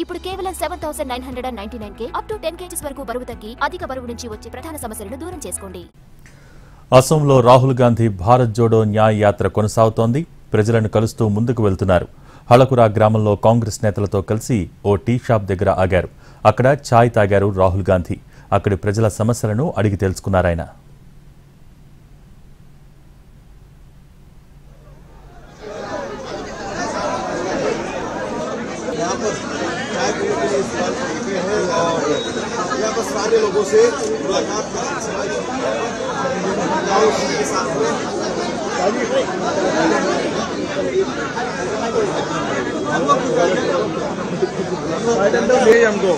ఇప్పుడు కేవలం 7999కే up to 10 kgs వరకు బరువు తగ్గి అధిక బరువు నుంచి వచ్చే ప్రధాన సమస్యలను దూరం చేసుకోండి. అసోంలో రాహుల్ గాంధీ భారత్ జోడో న్యాయ్ యాత్ర కొనసాగుతోంది. ప్రజలను కలుస్తూ ముందుకు వెళ్తున్నారు. హళకురా గ్రామంలో కాంగ్రెస్ నేతలతో కలిసి ఓ టీ షాప్ దగ్గర ఆగారు. అక్కడ ఛాయ్ తాగారు రాహుల్ గాంధీ. అక్కడి ప్రజల సమస్యలను అడిగి తెలుసుకున్నారాయన. यहाँ पर सारे लोगों से मुलाकात का सिलसिला के साथ हमको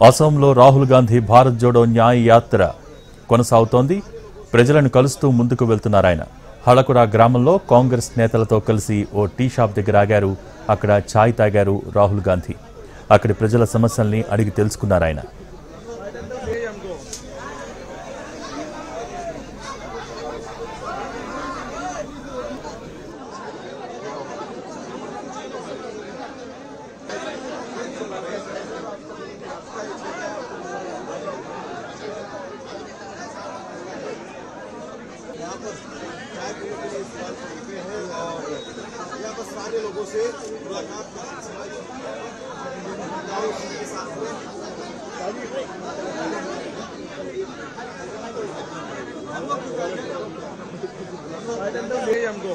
అసోంలో రాహుల్ గాంధీ భారత్ జోడో న్యాయ్ యాత్ర కొనసాగుతోంది. ప్రజలను కలుస్తూ ముందుకు వెళ్తున్నారాయన. హళకురా గ్రామంలో కాంగ్రెస్ నేతలతో కలిసి ఓ టీ షాప్ దగ్గర ఆగారు. అక్కడ ఛాయ్ తాగారు రాహుల్ గాంధీ. అక్కడి ప్రజల సమస్యల్ని అడిగి తెలుసుకున్నారాయన. यहाँ पर सारे लोगों से मुलाकात का सिलसिला हमको